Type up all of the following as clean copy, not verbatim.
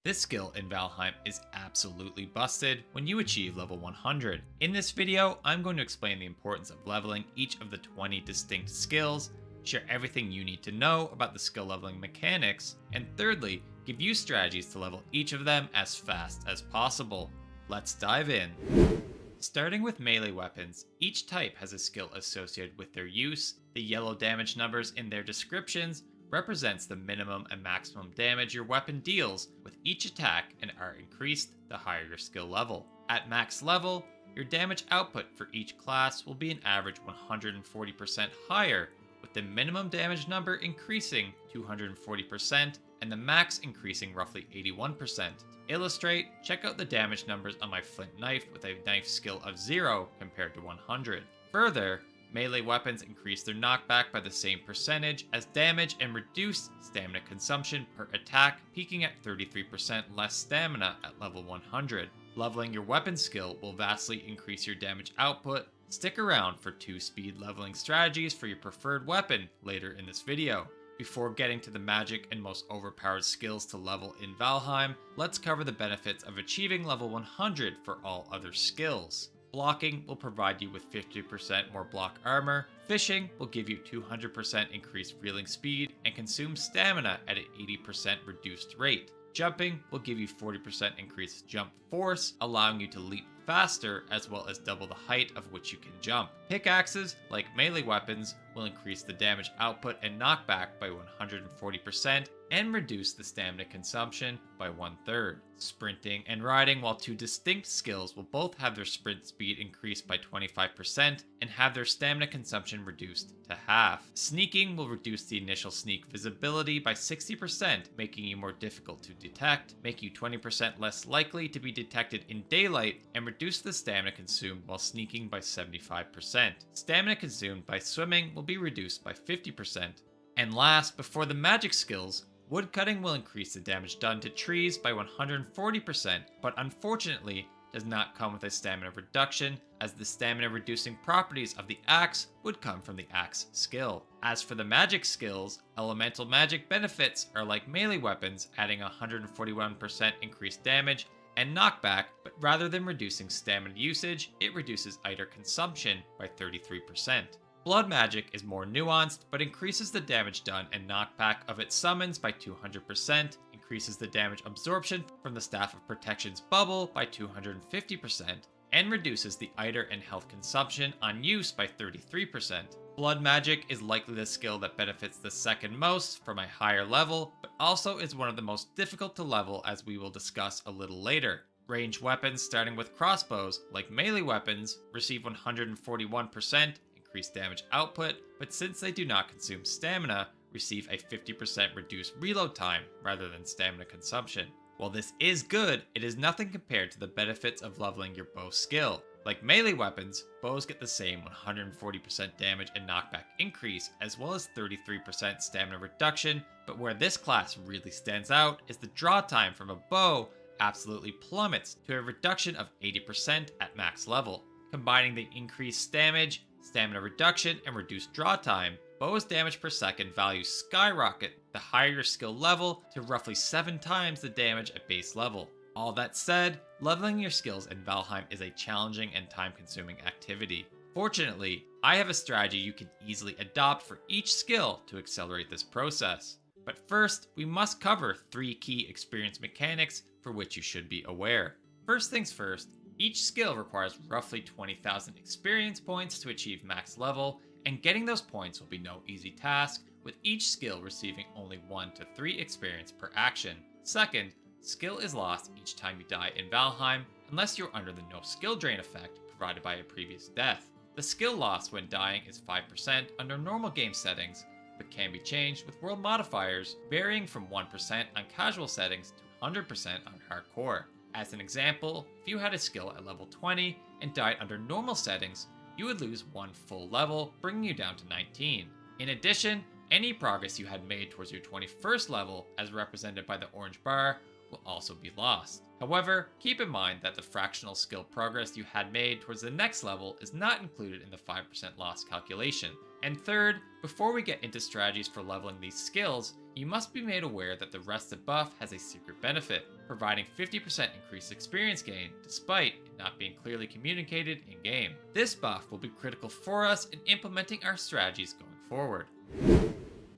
This skill in Valheim is absolutely busted when you achieve level 100. In this video, I'm going to explain the importance of leveling each of the 20 distinct skills, share everything you need to know about the skill leveling mechanics, and thirdly, give you strategies to level each of them as fast as possible. Let's dive in. Starting with melee weapons, each type has a skill associated with their use. The yellow damage numbers in their descriptions represents the minimum and maximum damage your weapon deals with each attack and are increased the higher your skill level. At max level, your damage output for each class will be an average 140% higher, with the minimum damage number increasing 240% and the max increasing roughly 81%. To illustrate, check out the damage numbers on my flint knife with a knife skill of 0 compared to 100. Further, melee weapons increase their knockback by the same percentage as damage and reduce stamina consumption per attack, peaking at 33% less stamina at level 100. Leveling your weapon skill will vastly increase your damage output. Stick around for 2 speed leveling strategies for your preferred weapon later in this video. Before getting to the magic and most overpowered skills to level in Valheim, let's cover the benefits of achieving level 100 for all other skills. Blocking will provide you with 50% more block armor. Fishing will give you 200% increased reeling speed and consume stamina at an 80% reduced rate. Jumping will give you 40% increased jump force, allowing you to leap faster as well as double the height of which you can jump. Pickaxes, like melee weapons, will increase the damage output and knockback by 140% and reduce the stamina consumption by 1/3. Sprinting and riding, while 2 distinct skills, will both have their sprint speed increased by 25% and have their stamina consumption reduced to half. Sneaking will reduce the initial sneak visibility by 60%, making you more difficult to detect, make you 20% less likely to be detected in daylight, and reduce the stamina consumed while sneaking by 75%. Stamina consumed by swimming will be reduced by 50%. And last, before the magic skills, Woodcutting will increase the damage done to trees by 140%, but unfortunately does not come with a stamina reduction, as the stamina reducing properties of the axe would come from the axe skill. As for the magic skills, elemental magic benefits are like melee weapons, adding 141% increased damage and knockback, but rather than reducing stamina usage, it reduces item consumption by 33%. Blood magic is more nuanced, but increases the damage done and knockback of its summons by 200%, increases the damage absorption from the Staff of Protection's bubble by 250%, and reduces the item and health consumption on use by 33%. Blood magic is likely the skill that benefits the second most from a higher level, but also is one of the most difficult to level, as we will discuss a little later. Ranged weapons, starting with crossbows, like melee weapons, receive 141% increased damage output, but since they do not consume stamina, receive a 50% reduced reload time rather than stamina consumption. While this is good, it is nothing compared to the benefits of leveling your bow skill. Like melee weapons, bows get the same 140% damage and knockback increase, as well as 33% stamina reduction, but where this class really stands out is the draw time from a bow absolutely plummets to a reduction of 80% at max level. Combining the increased damage, stamina reduction, and reduced draw time, bow's damage per second values skyrocket the higher your skill level to roughly 7 times the damage at base level. All that said, leveling your skills in Valheim is a challenging and time-consuming activity. Fortunately, I have a strategy you can easily adopt for each skill to accelerate this process. But first, we must cover 3 key experience mechanics for which you should be aware. First things first, each skill requires roughly 20,000 experience points to achieve max level, and getting those points will be no easy task, with each skill receiving only 1 to 3 experience per action. Second, skill is lost each time you die in Valheim, unless you're under the no skill drain effect provided by a previous death. The skill loss when dying is 5% under normal game settings, but can be changed with world modifiers, varying from 1% on casual settings to 100% on hardcore. As an example, if you had a skill at level 20 and died under normal settings, you would lose 1 full level, bringing you down to 19. In addition, any progress you had made towards your 21st level, as represented by the orange bar, will also be lost. However, keep in mind that the fractional skill progress you had made towards the next level is not included in the 5% loss calculation. And third, before we get into strategies for leveling these skills, you must be made aware that the rested buff has a secret benefit, providing 50% increased experience gain despite it not being clearly communicated in-game. This buff will be critical for us in implementing our strategies going forward.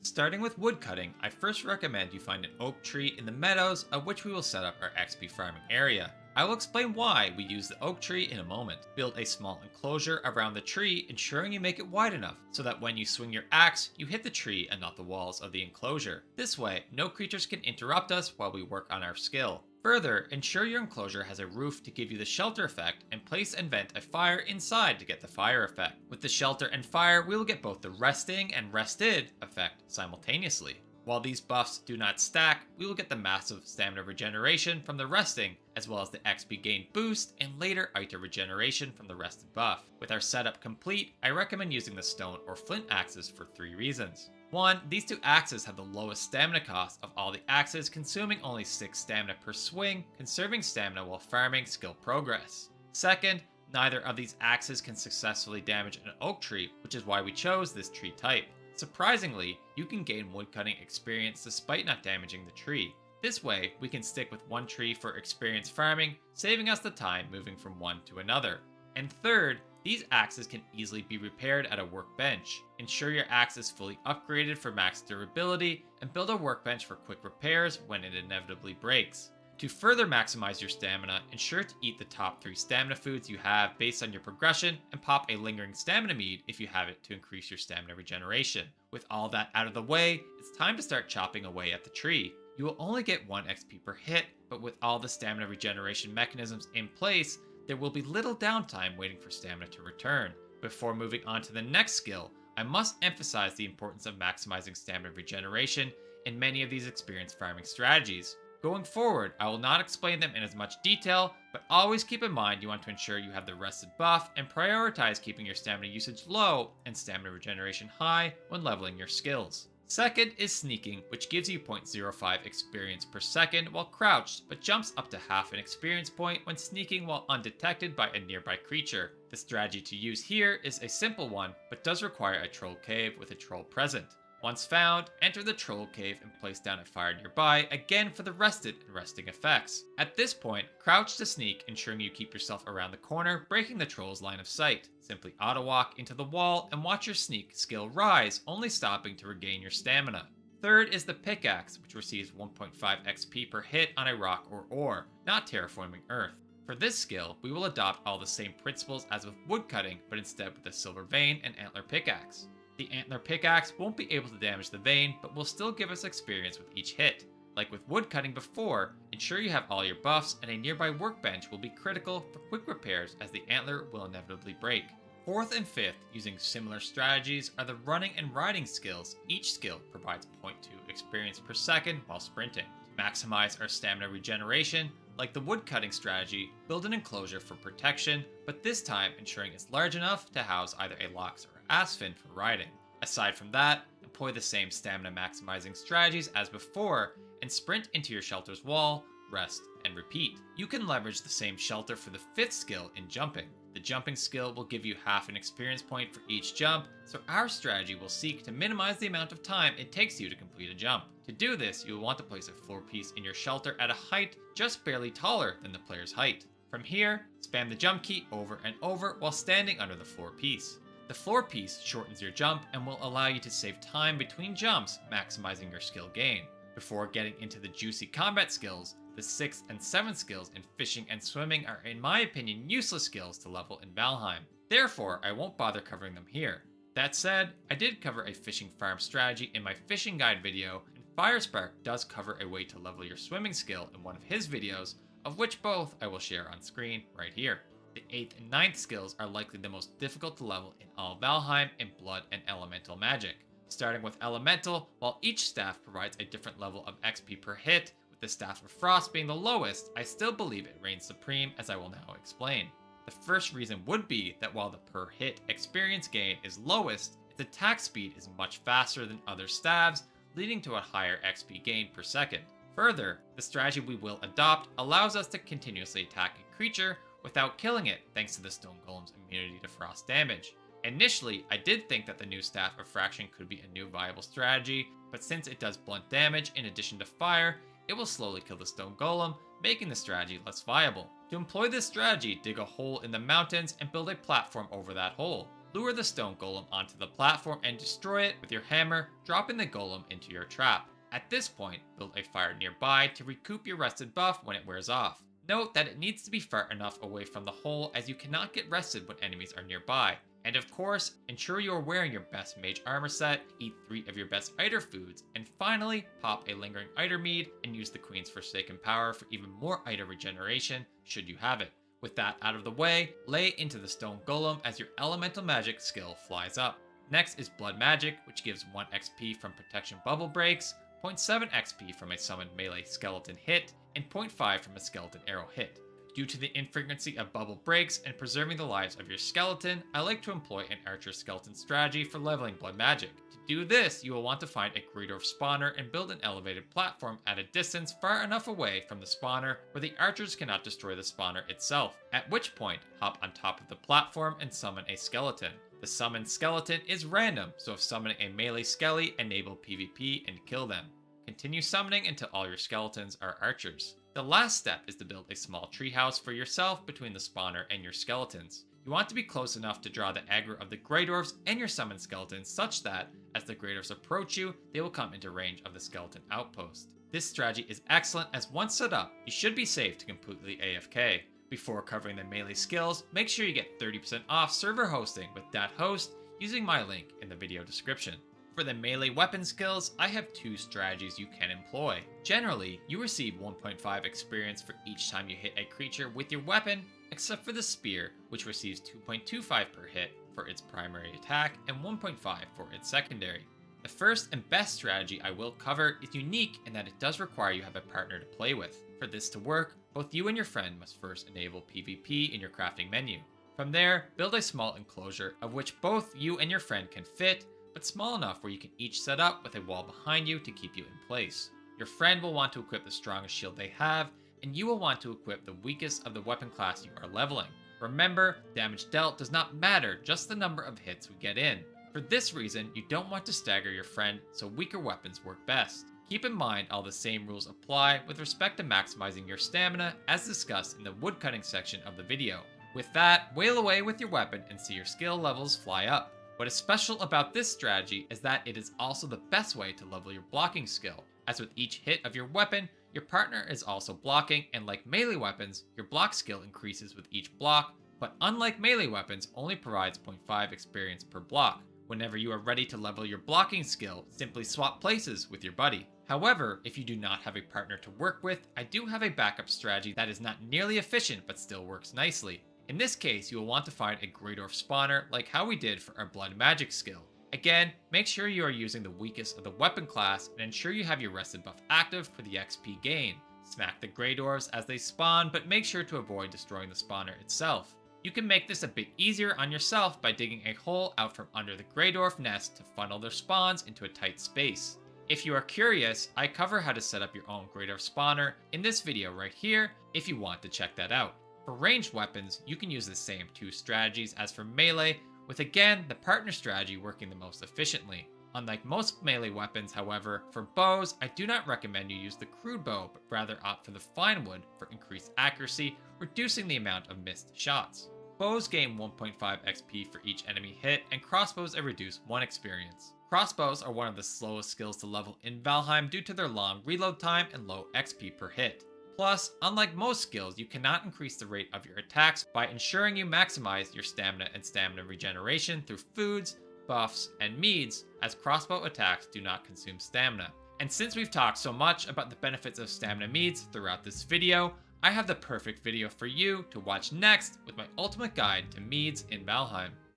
Starting with woodcutting, I first recommend you find an oak tree in the meadows of which we will set up our XP farming area. I will explain why we use the oak tree in a moment. Build a small enclosure around the tree, ensuring you make it wide enough so that when you swing your axe, you hit the tree and not the walls of the enclosure. This way, no creatures can interrupt us while we work on our skill. Further, ensure your enclosure has a roof to give you the shelter effect, and place and vent a fire inside to get the fire effect. With the shelter and fire, we will get both the resting and rested effect simultaneously. While these buffs do not stack, we will get the massive stamina regeneration from the resting, as well as the XP gain boost and later item regeneration from the rested buff. With our setup complete, I recommend using the stone or flint axes for 3 reasons. 1. These 2 axes have the lowest stamina cost of all the axes, consuming only 6 stamina per swing, conserving stamina while farming skill progress. 2nd, neither of these axes can successfully damage an oak tree, which is why we chose this tree type. Surprisingly, you can gain woodcutting experience despite not damaging the tree. This way, we can stick with one tree for experience farming, saving us the time moving from one to another. And 3rd, these axes can easily be repaired at a workbench. Ensure your axe is fully upgraded for max durability, and build a workbench for quick repairs when it inevitably breaks. To further maximize your stamina, ensure to eat the top 3 stamina foods you have based on your progression, and pop a lingering stamina mead if you have it to increase your stamina regeneration. With all that out of the way, it's time to start chopping away at the tree. You will only get 1 XP per hit, but with all the stamina regeneration mechanisms in place, there will be little downtime waiting for stamina to return. Before moving on to the next skill, I must emphasize the importance of maximizing stamina regeneration in many of these experience farming strategies. Going forward, I will not explain them in as much detail, but always keep in mind you want to ensure you have the rested buff and prioritize keeping your stamina usage low and stamina regeneration high when leveling your skills. 2nd is sneaking, which gives you 0.05 experience per second while crouched, but jumps up to half an experience point when sneaking while undetected by a nearby creature. The strategy to use here is a simple one, but does require a troll cave with a troll present. Once found, enter the troll cave and place down a fire nearby, again for the rested and resting effects. At this point, crouch to sneak, ensuring you keep yourself around the corner, breaking the troll's line of sight. Simply auto-walk into the wall and watch your sneak skill rise, only stopping to regain your stamina. 3rd is the Pickaxe, which receives 1.5 XP per hit on a rock or ore, not terraforming Earth. For this skill, we will adopt all the same principles as with woodcutting, but instead with a silver vein and antler pickaxe. The antler pickaxe won't be able to damage the vein, but will still give us experience with each hit. Like with woodcutting before, ensure you have all your buffs, and a nearby workbench will be critical for quick repairs as the antler will inevitably break. 4th and 5th, using similar strategies, are the running and riding skills. Each skill provides 0.2 experience per second while sprinting. To maximize our stamina regeneration, like the woodcutting strategy, build an enclosure for protection, but this time ensuring it's large enough to house either a lox or Asfin for riding. Aside from that, employ the same stamina maximizing strategies as before, and sprint into your shelter's wall, rest, and repeat. You can leverage the same shelter for the 5th skill in jumping. The jumping skill will give you half an experience point for each jump, so our strategy will seek to minimize the amount of time it takes you to complete a jump. To do this, you will want to place a floor piece in your shelter at a height just barely taller than the player's height. From here, spam the jump key over and over while standing under the floor piece. The floor piece shortens your jump and will allow you to save time between jumps, maximizing your skill gain. Before getting into the juicy combat skills, the 6th and 7th skills in fishing and swimming are in my opinion useless skills to level in Valheim. Therefore, I won't bother covering them here. That said, I did cover a fishing farm strategy in my fishing guide video, and Firespark does cover a way to level your swimming skill in one of his videos, of which both I will share on screen right here. The 8th and 9th skills are likely the most difficult to level in all Valheim in blood and elemental magic. Starting with elemental, while each staff provides a different level of XP per hit, with the Staff of Frost being the lowest, I still believe it reigns supreme, as I will now explain. The first reason would be that while the per hit experience gain is lowest, its attack speed is much faster than other staves, leading to a higher XP gain per second. Further, the strategy we will adopt allows us to continuously attack a creature without killing it, thanks to the Stone Golem's immunity to frost damage. Initially, I did think that the new Staff of Fraction could be a new viable strategy, but since it does blunt damage in addition to fire, it will slowly kill the stone golem, making the strategy less viable. To employ this strategy, dig a hole in the mountains and build a platform over that hole. Lure the stone golem onto the platform and destroy it with your hammer, dropping the golem into your trap. At this point, build a fire nearby to recoup your rested buff when it wears off. Note that it needs to be far enough away from the hole as you cannot get rested when enemies are nearby. And of course, ensure you are wearing your best mage armor set, eat 3 of your best Eider foods, and finally, pop a lingering Eider mead and use the Queen's Forsaken Power for even more Eider regeneration, should you have it. With that out of the way, lay into the stone golem as your elemental magic skill flies up. Next is blood magic, which gives 1 XP from protection bubble breaks, 0.7 XP from a summoned melee skeleton hit, and 0.5 from a skeleton arrow hit. Due to the infrequency of bubble breaks and preserving the lives of your skeleton, I like to employ an archer skeleton strategy for leveling blood magic. To do this, you will want to find a Great Dwarf spawner and build an elevated platform at a distance far enough away from the spawner where the archers cannot destroy the spawner itself, at which point, hop on top of the platform and summon a skeleton. The summoned skeleton is random, so if summoning a melee skelly, enable PvP and kill them. Continue summoning until all your skeletons are archers. The last step is to build a small treehouse for yourself between the spawner and your skeletons. You want to be close enough to draw the aggro of the Grey Dwarfs and your summoned skeletons such that, as the Grey Dwarfs approach you, they will come into range of the skeleton outpost. This strategy is excellent as once set up, you should be safe to completely AFK. Before covering the melee skills, make sure you get 30% off server hosting with that host using my link in the video description. For the melee weapon skills, I have 2 strategies you can employ. Generally, you receive 1.5 experience for each time you hit a creature with your weapon, except for the spear, which receives 2.25 per hit for its primary attack and 1.5 for its secondary. The first and best strategy I will cover is unique in that it does require you have a partner to play with. For this to work, both you and your friend must first enable PvP in your crafting menu. From there, build a small enclosure of which both you and your friend can fit, but small enough where you can each set up with a wall behind you to keep you in place. Your friend will want to equip the strongest shield they have, and you will want to equip the weakest of the weapon class you are leveling. Remember, damage dealt does not matter, just the number of hits we get in. For this reason, you don't want to stagger your friend, so weaker weapons work best. Keep in mind all the same rules apply with respect to maximizing your stamina as discussed in the woodcutting section of the video. With that, wail away with your weapon and see your skill levels fly up. What is special about this strategy is that it is also the best way to level your blocking skill, as with each hit of your weapon, your partner is also blocking, and like melee weapons, your block skill increases with each block, but unlike melee weapons, only provides 0.5 experience per block. Whenever you are ready to level your blocking skill, simply swap places with your buddy. However, if you do not have a partner to work with, I do have a backup strategy that is not nearly efficient but still works nicely. In this case, you will want to find a Grey Dwarf spawner like how we did for our blood magic skill. Again, make sure you are using the weakest of the weapon class and ensure you have your rested buff active for the XP gain. Smack the Grey Dwarfs as they spawn, but make sure to avoid destroying the spawner itself. You can make this a bit easier on yourself by digging a hole out from under the Grey Dwarf nest to funnel their spawns into a tight space. If you are curious, I cover how to set up your own Grey Dwarf spawner in this video right here if you want to check that out. For ranged weapons, you can use the same 2 strategies as for melee, with again the partner strategy working the most efficiently. Unlike most melee weapons, however, for bows, I do not recommend you use the crude bow, but rather opt for the fine wood for increased accuracy, reducing the amount of missed shots. Bows gain 1.5 XP for each enemy hit, and crossbows are reduced 1 experience. Crossbows are one of the slowest skills to level in Valheim due to their long reload time and low XP per hit. Plus, unlike most skills, you cannot increase the rate of your attacks by ensuring you maximize your stamina and stamina regeneration through foods, buffs, and meads, as crossbow attacks do not consume stamina. And since we've talked so much about the benefits of stamina meads throughout this video, I have the perfect video for you to watch next with my ultimate guide to meads in Valheim.